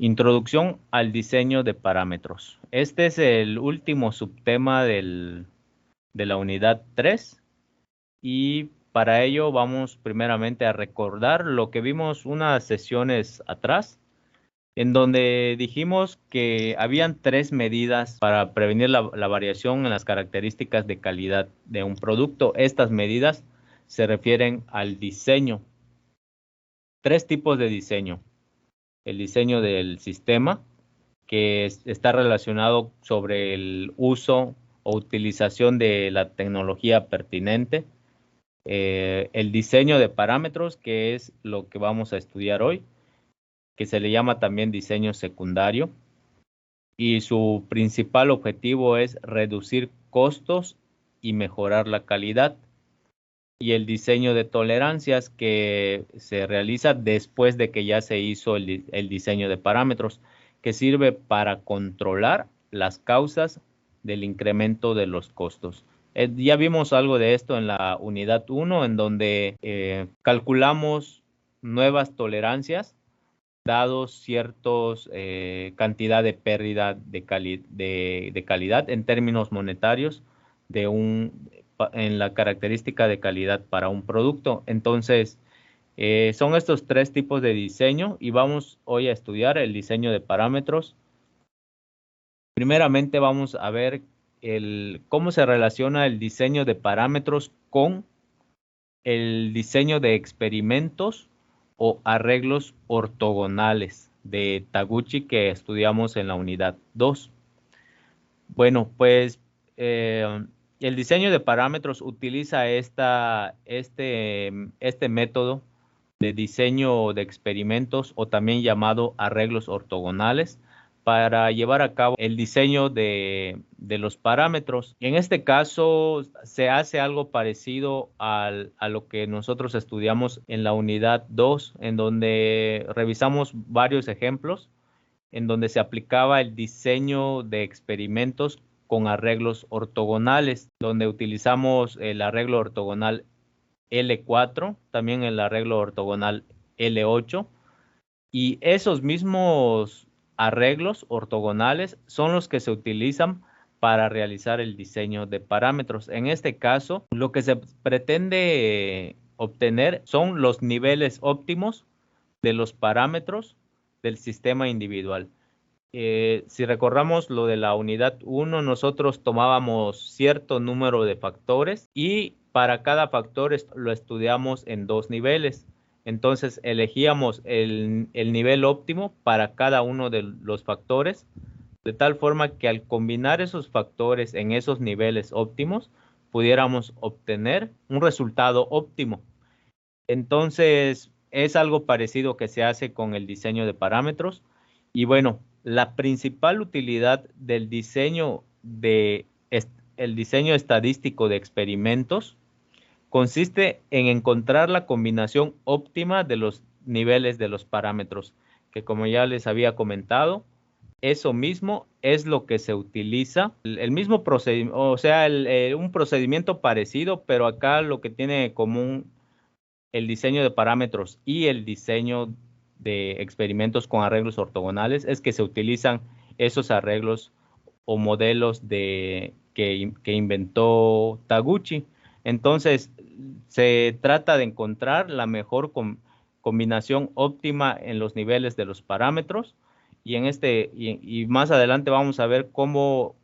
Introducción al diseño de parámetros. Este es el último subtema de la unidad 3 y para ello vamos primeramente a recordar lo que vimos unas sesiones atrás, en donde dijimos que habían tres medidas para prevenir la variación en las características de calidad de un producto. Estas medidas se refieren al diseño. Tres tipos de diseño. El diseño del sistema, que está relacionado sobre el uso o utilización de la tecnología pertinente. El diseño de parámetros, que es lo que vamos a estudiar hoy, que se le llama también diseño secundario, y su principal objetivo es reducir costos y mejorar la calidad. Y el diseño de tolerancias, que se realiza después de que ya se hizo el diseño de parámetros, que sirve para controlar las causas del incremento de los costos. Ya vimos algo de esto en la unidad 1, en donde calculamos nuevas tolerancias dados ciertos cantidad de pérdida de calidad en términos monetarios en la característica de calidad para un producto. Entonces, son estos tres tipos de diseño y vamos hoy a estudiar el diseño de parámetros. Primeramente vamos a ver cómo se relaciona el diseño de parámetros con el diseño de experimentos o arreglos ortogonales de Taguchi que estudiamos en la unidad 2. Bueno, pues el diseño de parámetros utiliza este método de diseño de experimentos o también llamado arreglos ortogonales para llevar a cabo el diseño de los parámetros. En este caso se hace algo parecido a lo que nosotros estudiamos en la unidad 2, en donde revisamos varios ejemplos en donde se aplicaba el diseño de experimentos con arreglos ortogonales, donde utilizamos el arreglo ortogonal L4, también el arreglo ortogonal L8, y esos mismos arreglos ortogonales son los que se utilizan para realizar el diseño de parámetros. En este caso, lo que se pretende obtener son los niveles óptimos de los parámetros del sistema individual. Si recordamos lo de la unidad 1, nosotros tomábamos cierto número de factores y para cada factor lo estudiamos en dos niveles. Entonces elegíamos el nivel óptimo para cada uno de los factores, de tal forma que al combinar esos factores en esos niveles óptimos, pudiéramos obtener un resultado óptimo. Entonces, es algo parecido que se hace con el diseño de parámetros. Y bueno, la principal utilidad del el diseño estadístico de experimentos consiste en encontrar la combinación óptima de los niveles de los parámetros, que como ya les había comentado, eso mismo es lo que se utiliza, el mismo procedimiento, o sea, un procedimiento parecido, pero acá lo que tiene común el diseño de parámetros y el diseño de experimentos con arreglos ortogonales es que se utilizan esos arreglos o modelos que inventó Taguchi. Entonces, se trata de encontrar la mejor combinación óptima en los niveles de los parámetros y más adelante vamos a ver cómo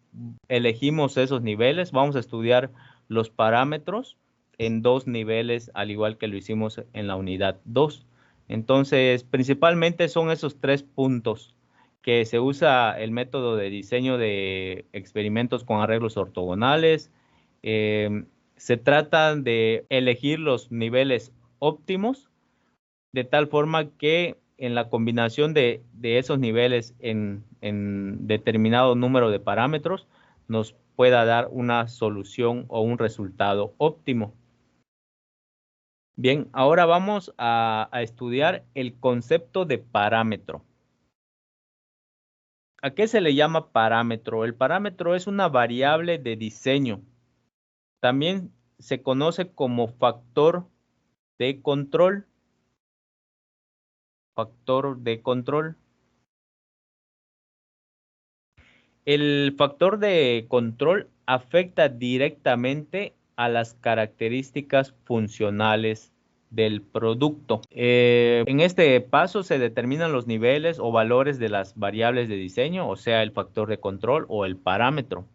elegimos esos niveles. Vamos a estudiar los parámetros en dos niveles, al igual que lo hicimos en la unidad 2. Entonces, principalmente son esos tres puntos que se usa el método de diseño de experimentos con arreglos ortogonales. Se trata de elegir los niveles óptimos de tal forma que en la combinación de esos niveles en determinado número de parámetros nos pueda dar una solución o un resultado óptimo. Bien, ahora vamos a estudiar el concepto de parámetro. ¿A qué se le llama parámetro? El parámetro es una variable de diseño. También se conoce como factor de control. Factor de control. El factor de control afecta directamente a las características funcionales del producto. En este paso se determinan los niveles o valores de las variables de diseño, o sea, el factor de control o el parámetro,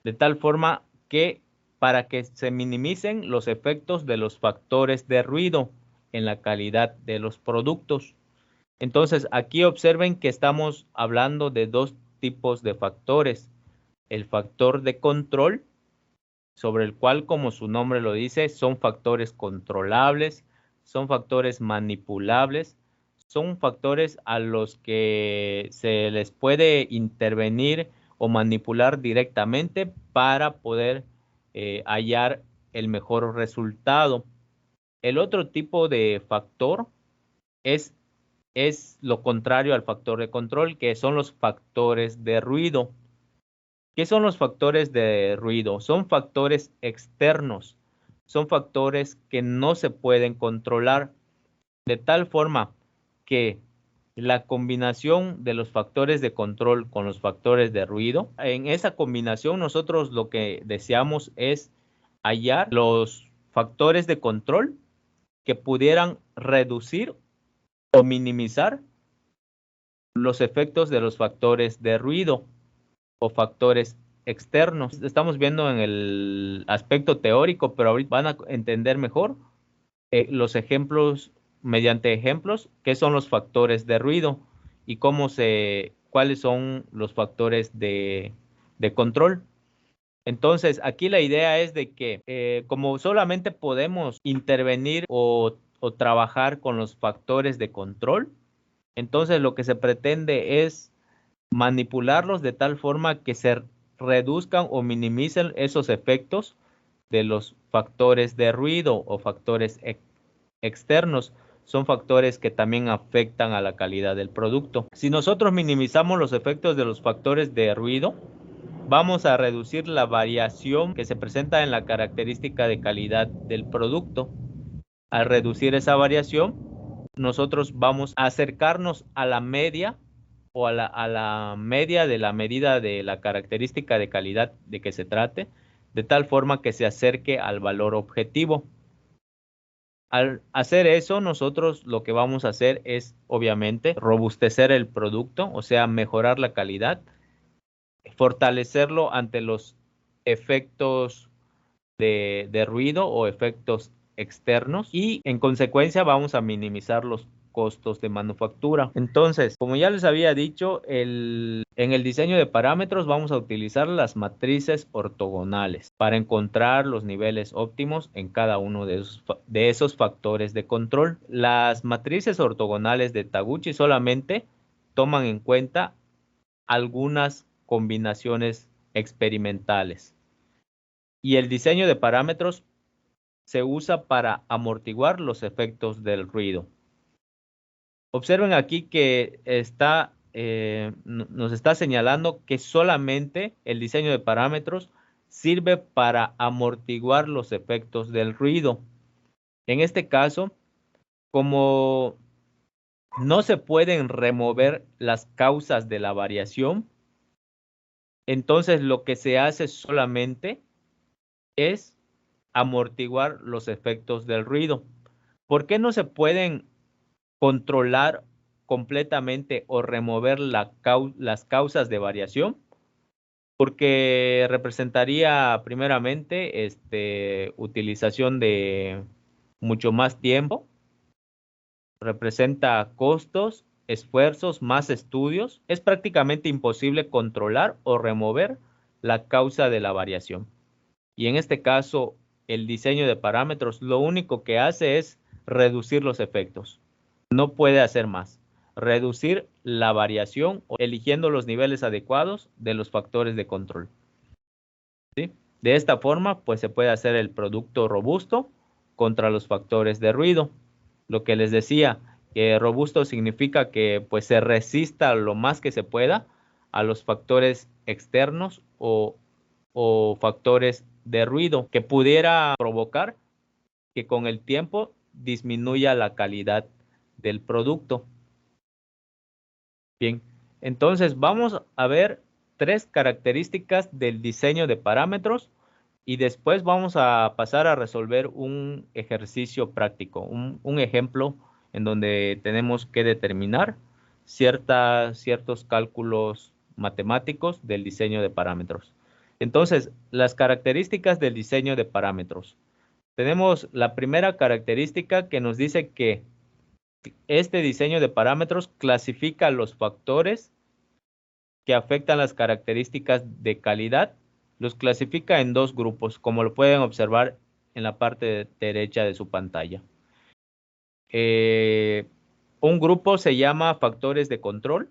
de tal forma que para que se minimicen los efectos de los factores de ruido en la calidad de los productos. Entonces, aquí observen que estamos hablando de dos tipos de factores. El factor de control, sobre el cual, como su nombre lo dice, son factores controlables, son factores manipulables, son factores a los que se les puede intervenir o manipular directamente para poder hallar el mejor resultado. El otro tipo de factor es lo contrario al factor de control, que son los factores de ruido. ¿Qué son los factores de ruido? Son factores externos, son factores que no se pueden controlar, de tal forma que la combinación de los factores de control con los factores de ruido, en esa combinación nosotros lo que deseamos es hallar los factores de control que pudieran reducir o minimizar los efectos de los factores de ruido o factores externos. Estamos viendo en el aspecto teórico, pero ahorita van a entender mejor los ejemplos, mediante ejemplos, qué son los factores de ruido y cuáles son los factores de control. Entonces, aquí la idea es de que como solamente podemos intervenir o trabajar con los factores de control, entonces lo que se pretende es manipularlos de tal forma que se reduzcan o minimicen esos efectos de los factores de ruido o factores externos. Son factores que también afectan a la calidad del producto. Si nosotros minimizamos los efectos de los factores de ruido, vamos a reducir la variación que se presenta en la característica de calidad del producto. Al reducir esa variación, nosotros vamos a acercarnos a la media o a la media de la medida de la característica de calidad de que se trate, de tal forma que se acerque al valor objetivo. Al hacer eso, nosotros lo que vamos a hacer es, obviamente, robustecer el producto, o sea, mejorar la calidad, fortalecerlo ante los efectos de ruido o efectos externos y en consecuencia vamos a minimizar los costos de manufactura. Entonces, como ya les había dicho, en el diseño de parámetros vamos a utilizar las matrices ortogonales para encontrar los niveles óptimos en cada uno de esos factores de control. Las matrices ortogonales de Taguchi solamente toman en cuenta algunas combinaciones experimentales. Y el diseño de parámetros se usa para amortiguar los efectos del ruido. Observen aquí que nos está señalando que solamente el diseño de parámetros sirve para amortiguar los efectos del ruido. En este caso, como no se pueden remover las causas de la variación, entonces lo que se hace solamente es amortiguar los efectos del ruido. ¿Por qué no se pueden controlar completamente o remover las causas de variación? Porque representaría primeramente utilización de mucho más tiempo, representa costos, esfuerzos, más estudios. Es prácticamente imposible controlar o remover la causa de la variación. Y en este caso, el diseño de parámetros lo único que hace es reducir los efectos. No puede hacer más. Reducir la variación eligiendo los niveles adecuados de los factores de control. ¿Sí? De esta forma, pues se puede hacer el producto robusto contra los factores de ruido. Lo que les decía, que robusto significa que pues se resista lo más que se pueda a los factores externos o factores de ruido que pudiera provocar que con el tiempo disminuya la calidad del producto. Bien, entonces vamos a ver 3 características del diseño de parámetros y después vamos a pasar a resolver un ejercicio práctico, un ejemplo en donde tenemos que determinar ciertos cálculos matemáticos del diseño de parámetros. Entonces, las características del diseño de parámetros. Tenemos la primera característica que nos dice que este diseño de parámetros clasifica los factores que afectan las características de calidad. Los clasifica en 2 grupos, como lo pueden observar en la parte derecha de su pantalla. Un grupo se llama factores de control,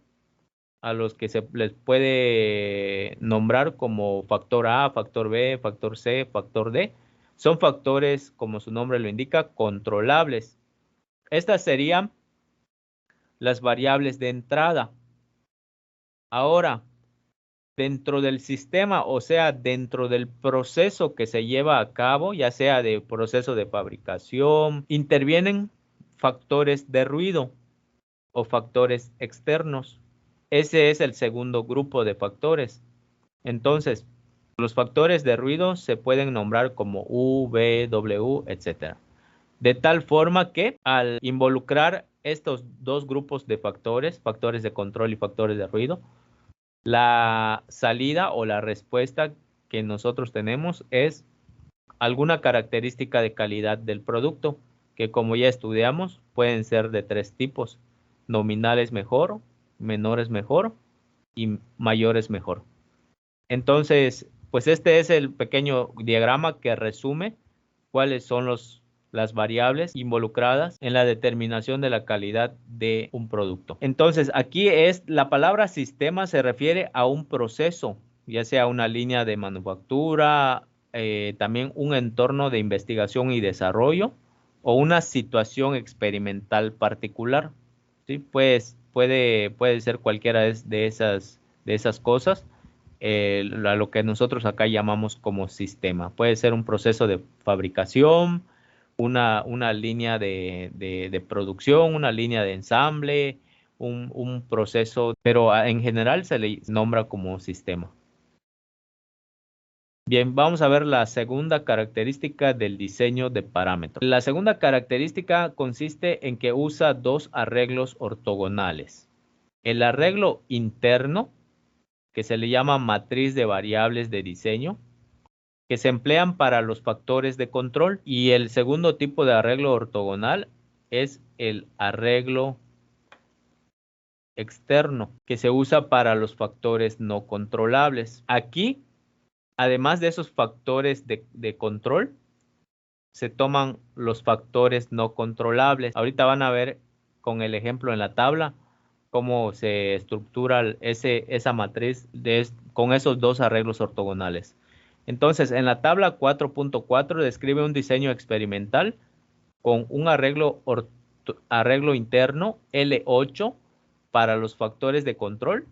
a los que se les puede nombrar como factor A, factor B, factor C, factor D. Son factores, como su nombre lo indica, controlables. Estas serían las variables de entrada. Ahora, dentro del sistema, o sea, dentro del proceso que se lleva a cabo, ya sea de proceso de fabricación, intervienen factores de ruido o factores externos. Ese es el segundo grupo de factores. Entonces, los factores de ruido se pueden nombrar como U, V, W, etc. De tal forma que al involucrar estos 2 grupos de factores, factores de control y factores de ruido, la salida o la respuesta que nosotros tenemos es alguna característica de calidad del producto, que como ya estudiamos, pueden ser de 3 tipos: nominales mejor, menores mejor y mayores mejor. Entonces, pues este es el pequeño diagrama que resume cuáles son las variables involucradas en la determinación de la calidad de un producto. Entonces, aquí la palabra sistema se refiere a un proceso, ya sea una línea de manufactura, también un entorno de investigación y desarrollo o una situación experimental particular. ¿Sí? Pues puede ser cualquiera de esas cosas. Lo que nosotros acá llamamos como sistema. Puede ser un proceso de fabricación, una línea de producción, una línea de ensamble, un proceso, pero en general se le nombra como sistema. Bien, vamos a ver la segunda característica del diseño de parámetros. La segunda característica consiste en que usa 2 arreglos ortogonales. El arreglo interno, que se le llama matriz de variables de diseño, que se emplean para los factores de control, y el segundo tipo de arreglo ortogonal es el arreglo externo, que se usa para los factores no controlables. Aquí, además de esos factores de control, se toman los factores no controlables. Ahorita van a ver con el ejemplo en la tabla cómo se estructura esa matriz con esos 2 arreglos ortogonales. Entonces, en la tabla 4.4 describe un diseño experimental con un arreglo interno L8 para los factores de control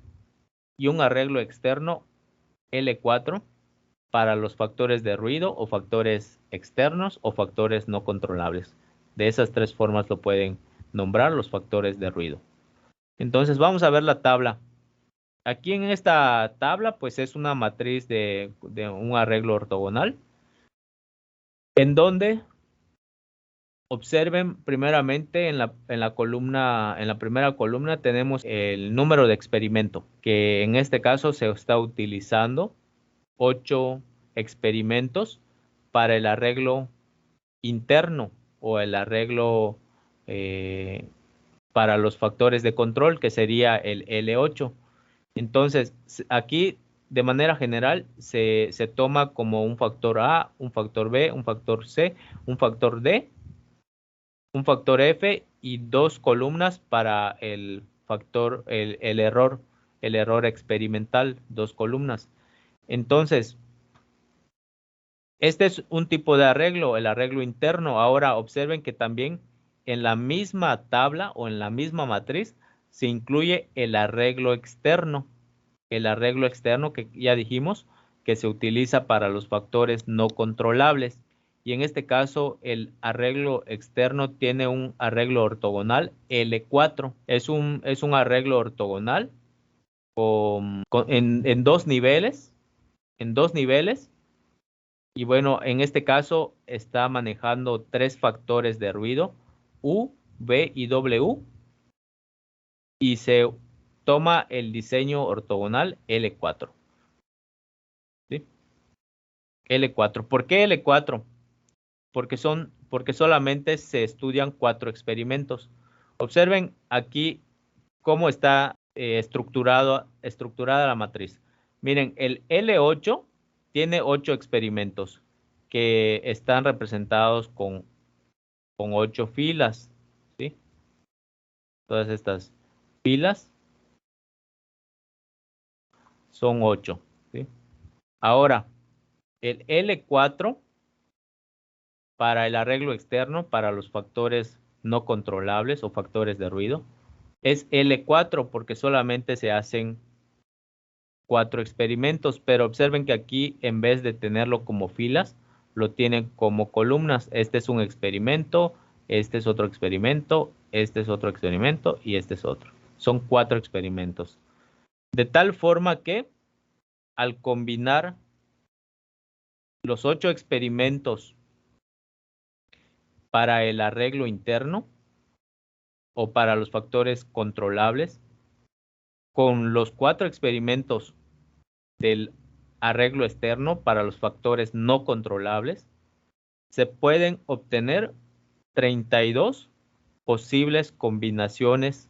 y un arreglo externo L4 para los factores de ruido o factores externos o factores no controlables. De esas 3 formas lo pueden nombrar los factores de ruido. Entonces vamos a ver la tabla. Aquí en esta tabla pues es una matriz de un arreglo ortogonal, en donde observen primeramente en la primera columna tenemos el número de experimento, que en este caso se está utilizando 8 experimentos para el arreglo interno o el arreglo para los factores de control, que sería el L8. Entonces, aquí de manera general se toma como un factor A, un factor B, un factor C, un factor D, un factor F y 2 columnas para el factor, el error experimental, 2 columnas. Entonces, este es un tipo de arreglo, el arreglo interno. Ahora observen que también en la misma tabla o en la misma matriz se incluye el arreglo externo. El arreglo externo que ya dijimos que se utiliza para los factores no controlables. Y en este caso el arreglo externo tiene un arreglo ortogonal L4. Es un arreglo ortogonal en dos niveles. En dos niveles. Y bueno, en este caso está manejando tres factores de ruido, U, V y W. Y se toma el diseño ortogonal L4. ¿Sí? L4. ¿Por qué L4? Porque solamente se estudian 4 experimentos. Observen aquí cómo está estructurada la matriz. Miren, el L8 tiene 8 experimentos que están representados con 8 filas. ¿Sí? Todas estas filas son 8. ¿Sí? Ahora, el L4 para el arreglo externo, para los factores no controlables o factores de ruido, es L4 porque solamente se hacen 4 experimentos, pero observen que aquí en vez de tenerlo como filas, lo tienen como columnas. Este es un experimento, este es otro experimento, este es otro experimento y este es otro. Son 4 experimentos. De tal forma que al combinar los 8 experimentos para el arreglo interno o para los factores controlables, con los 4 experimentos del arreglo externo para los factores no controlables, se pueden obtener 32 posibles combinaciones,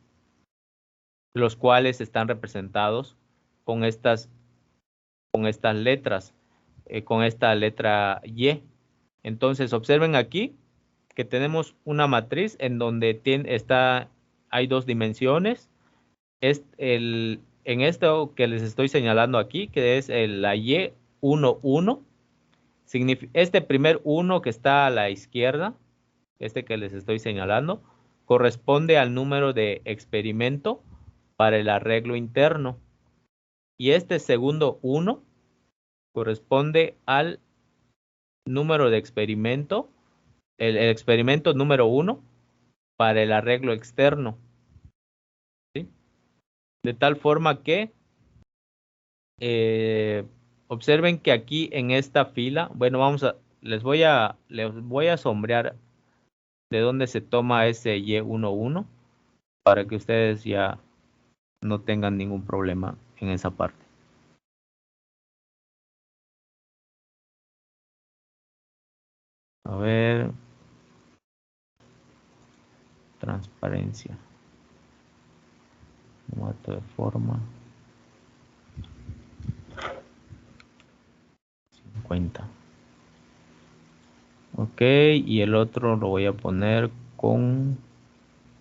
los cuales están representados con estas letras, con esta letra Y. Entonces, observen aquí que tenemos una matriz en donde hay dos dimensiones. En esto que les estoy señalando aquí, que es la Y11, este primer 1 que está a la izquierda, este que les estoy señalando, corresponde al número de experimento para el arreglo interno. Y este segundo 1 corresponde al número de experimento, el experimento número 1 para el arreglo externo. ¿Sí? De tal forma que observen que aquí en esta fila, bueno, les voy a sombrear de dónde se toma ese Y11 para que ustedes ya no tengan ningún problema en esa parte. A ver, transparencia, formato de forma, 50. Ok, y el otro lo voy a poner con...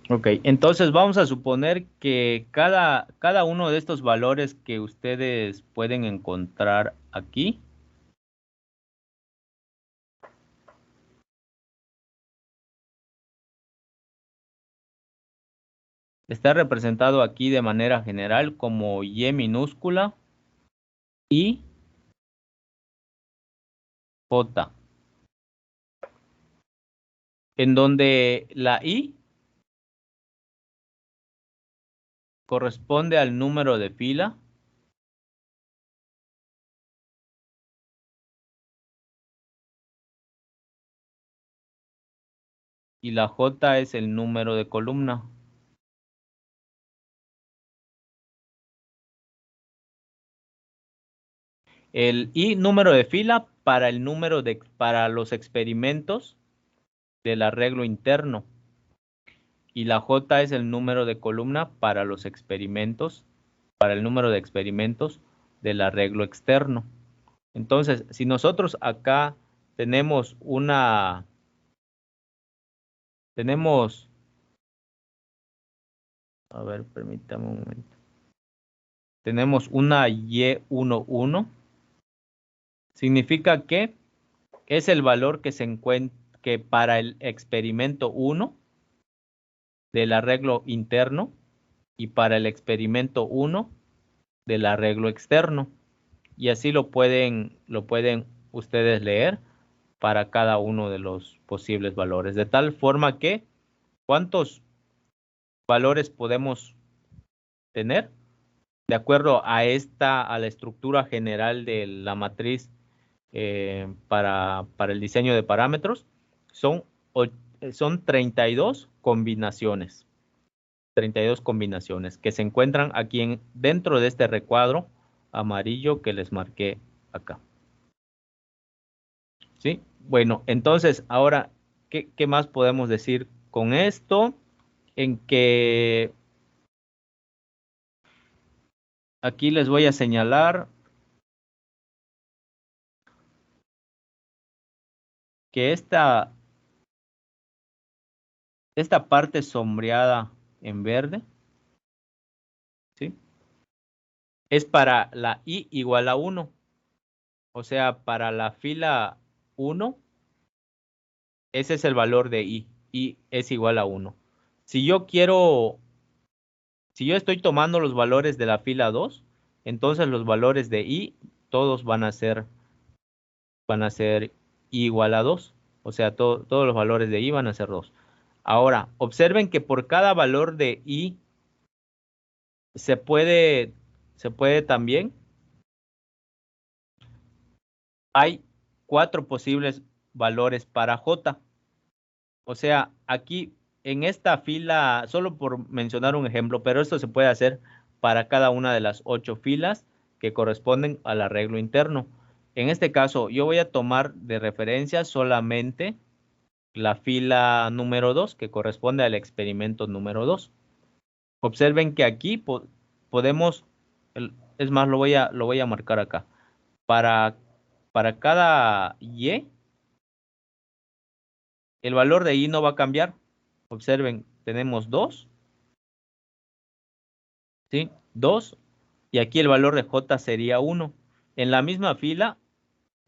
Ok, entonces vamos a suponer que cada uno de estos valores que ustedes pueden encontrar aquí está representado aquí de manera general como Y minúscula y J, en donde la I corresponde al número de fila y la J es el número de columna. El I número de fila para los experimentos del arreglo interno. Y la J es el número de columna para los experimentos, para el número de experimentos del arreglo externo. Entonces, si nosotros acá tenemos a ver, permítame un momento. Tenemos una Y11, significa que es el valor que se encuentra que para el experimento 1 del arreglo interno y para el experimento 1 del arreglo externo. Y así lo pueden ustedes leer para cada uno de los posibles valores. De tal forma que, ¿cuántos valores podemos tener? de acuerdo a la estructura general de la matriz para el diseño de parámetros, son 32 combinaciones. 32 combinaciones que se encuentran aquí dentro de este recuadro amarillo que les marqué acá. ¿Sí? Bueno, entonces, ahora, ¿qué más podemos decir con esto? En que aquí les voy a señalar que esta parte sombreada en verde, ¿sí? Es para la i igual a 1. O sea, para la fila 1, ese es el valor de i. I es igual a 1. Si yo estoy tomando los valores de la fila 2, entonces los valores de i todos van a ser i igual a 2. O sea, todos los valores de i van a ser 2. Ahora, observen que por cada valor de i se puede también, hay 4 posibles valores para j. O sea, aquí en esta fila, solo por mencionar un ejemplo, pero esto se puede hacer para cada una de las 8 filas que corresponden al arreglo interno. En este caso, yo voy a tomar de referencia solamente la fila número 2, que corresponde al experimento número 2. Observen que aquí podemos, es más, lo voy a marcar acá. Para cada y, el valor de i no va a cambiar. Observen, tenemos 2, ¿sí? 2, y aquí el valor de j sería 1. En la misma fila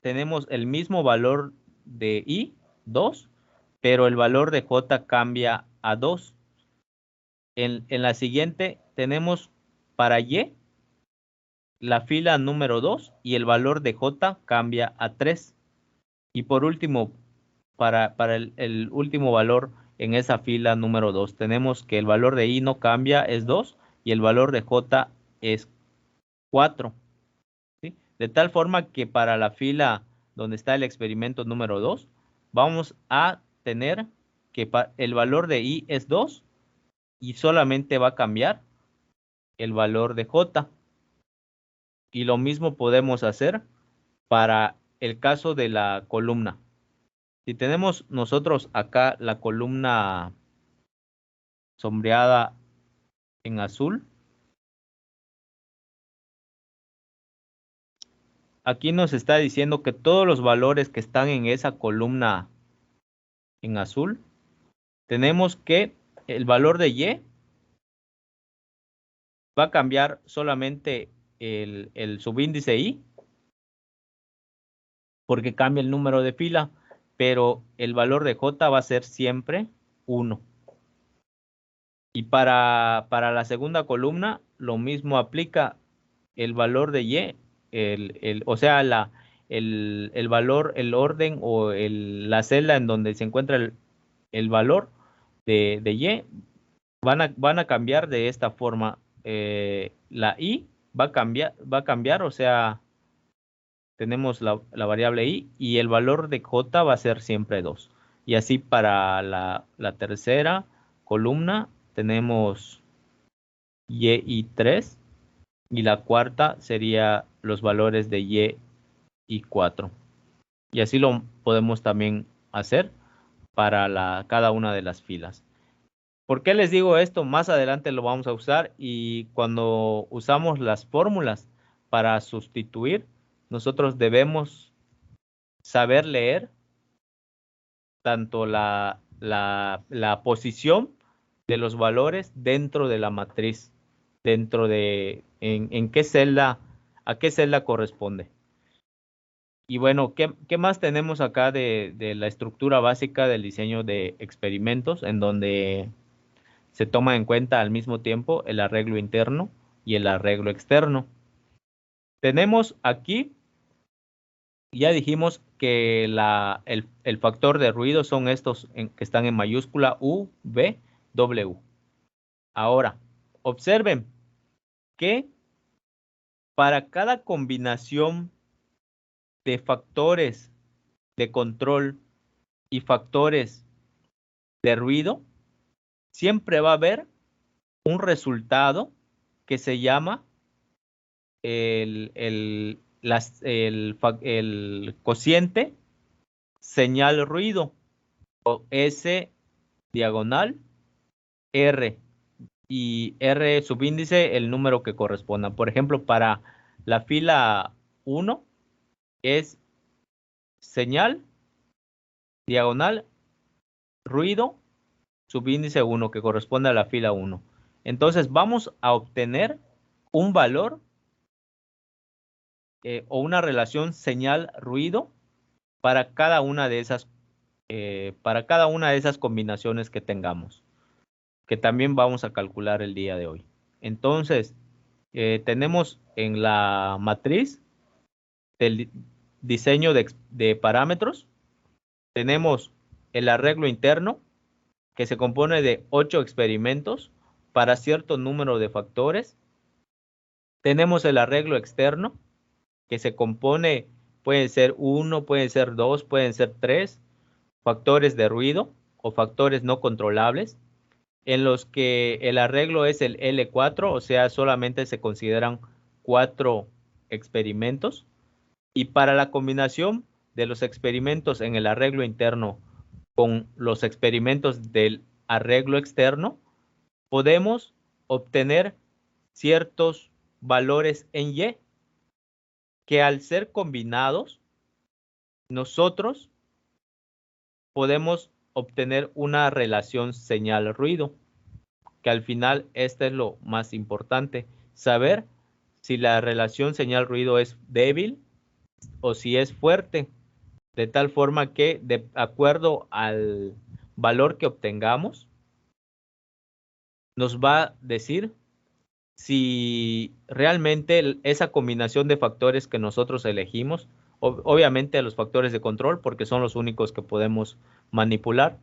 tenemos el mismo valor de i, 2, pero el valor de j cambia a 2. En la siguiente tenemos para y la fila número 2 y el valor de j cambia a 3. Y por último, para el último valor en esa fila número 2, tenemos que el valor de i no cambia, es 2, y el valor de j es 4. ¿Sí? De tal forma que para la fila donde está el experimento número 2, vamos a tener que el valor de i es 2 y solamente va a cambiar el valor de j. Y lo mismo podemos hacer para el caso de la columna. Si tenemos nosotros acá la columna sombreada en azul, aquí nos está diciendo que todos los valores que están en esa columna en azul, tenemos que el valor de y va a cambiar solamente el subíndice i, porque cambia el número de fila, pero el valor de j va a ser siempre 1. Y para la segunda columna, lo mismo aplica. El valor de y, o sea, el valor, el orden o la celda en donde se encuentra el valor de y, van a cambiar de esta forma. La i va a cambiar, o sea, tenemos la variable i y el valor de j va a ser siempre 2. Y así para la tercera columna tenemos y 3 y la cuarta sería los valores de y 4. Y así lo podemos también hacer para cada una de las filas. ¿Por qué les digo esto? Más adelante lo vamos a usar y cuando usamos las fórmulas para sustituir, nosotros debemos saber leer tanto la posición de los valores dentro de la matriz, dentro de en qué celda, a qué celda corresponde. Y bueno, ¿qué más tenemos acá de la estructura básica del diseño de experimentos, en donde se toma en cuenta al mismo tiempo el arreglo interno y el arreglo externo? Tenemos aquí, ya dijimos que el factor de ruido son estos que están en mayúscula U, V, W. Ahora, observen que Para cada combinación de factores de control y factores de ruido, siempre va a haber un resultado que se llama el cociente señal ruido, o S diagonal R, y R subíndice el número que corresponda. Por ejemplo, para la fila 1 es señal diagonal ruido subíndice 1, que corresponde a la fila 1. Entonces vamos a obtener un valor o una relación señal ruido para cada una de esas combinaciones que tengamos, que también vamos a calcular el día de hoy. Entonces, tenemos en la matriz del diseño de parámetros, tenemos el arreglo interno, que se compone de 8 experimentos para cierto número de factores. Tenemos el arreglo externo, que se compone, puede ser 1, pueden ser 2, pueden ser 3 factores de ruido o factores no controlables, en los que el arreglo es el L4, o sea, solamente se consideran 4 experimentos. Y para la combinación de los experimentos en el arreglo interno con los experimentos del arreglo externo, podemos obtener ciertos valores en Y que al ser combinados, nosotros podemos obtener una relación señal-ruido, que al final este es lo más importante, saber si la relación señal-ruido es débil o si es fuerte, de tal forma que de acuerdo al valor que obtengamos, nos va a decir si realmente esa combinación de factores que nosotros elegimos, obviamente los factores de control, porque son los únicos que podemos manipular,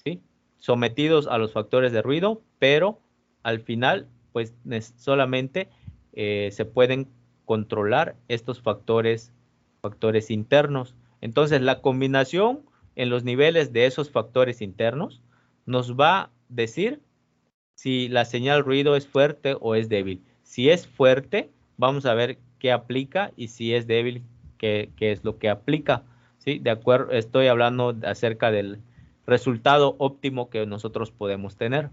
¿sí? Sometidos a los factores de ruido, pero al final, pues solamente se pueden controlar estos factores internos. Entonces, la combinación en los niveles de esos factores internos nos va a decir si la señal ruido es fuerte o es débil. Si es fuerte, vamos a ver qué aplica, y si es débil, qué es lo que aplica. ¿Sí? De acuerdo, estoy hablando acerca del resultado óptimo que nosotros podemos tener.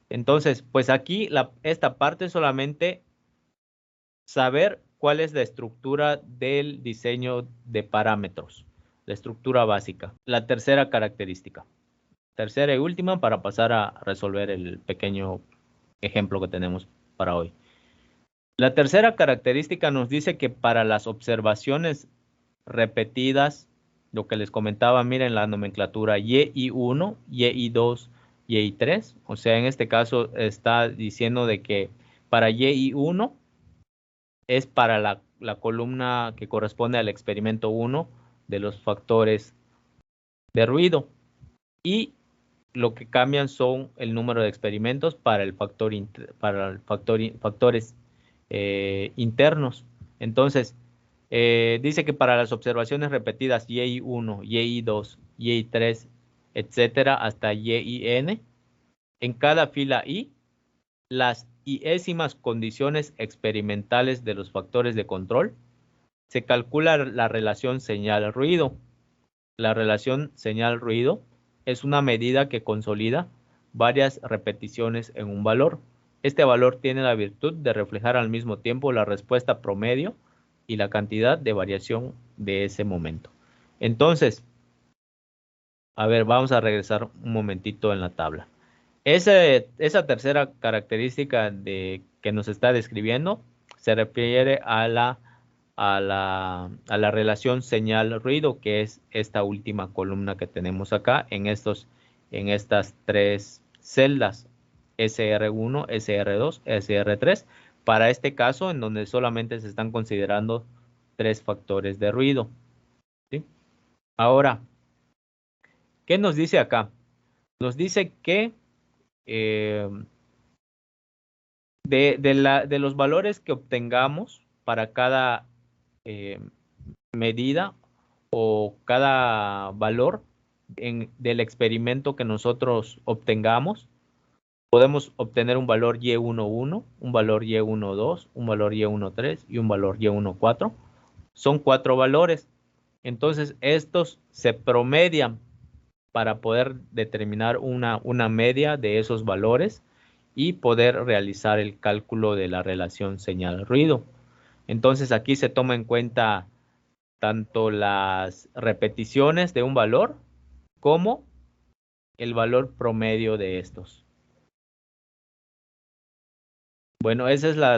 Entonces, pues aquí esta parte es solamente saber cuál es la estructura del diseño de parámetros, la estructura básica. La tercera característica. Tercera y última para pasar a resolver el pequeño ejemplo que tenemos para hoy. La tercera característica nos dice que para las observaciones repetidas, lo que les comentaba, miren la nomenclatura YI1, YI2, YI3, o sea, en este caso está diciendo de que para YI1 es para la columna que corresponde al experimento 1 de los factores de ruido, y lo que cambian son el número de experimentos para el factores internos. Entonces, dice que para las observaciones repetidas YI1, YI2, YI3, etcétera, hasta YIN, en cada fila I, las iésimas condiciones experimentales de los factores de control, se calcula la relación señal-ruido. La relación señal-ruido es una medida que consolida varias repeticiones en un valor. Este valor tiene la virtud de reflejar al mismo tiempo la respuesta promedio y la cantidad de variación de ese momento. Entonces, a ver, vamos a regresar un momentito en la tabla. Esa tercera característica que nos está describiendo se refiere a la relación señal-ruido, que es esta última columna que tenemos acá en estas tres celdas, SR1, SR2, SR3, para este caso en donde solamente se están considerando 3 factores de ruido. ¿Sí? Ahora, ¿qué nos dice acá? Nos dice que de los valores que obtengamos para cada medida o cada valor del experimento que nosotros obtengamos. Podemos obtener un valor Y11, un valor Y12, un valor Y13 y un valor Y14. Son 4 valores. Entonces, estos se promedian para poder determinar una media de esos valores y poder realizar el cálculo de la relación señal-ruido. Entonces, aquí se toma en cuenta tanto las repeticiones de un valor como el valor promedio de estos. Bueno, esa es la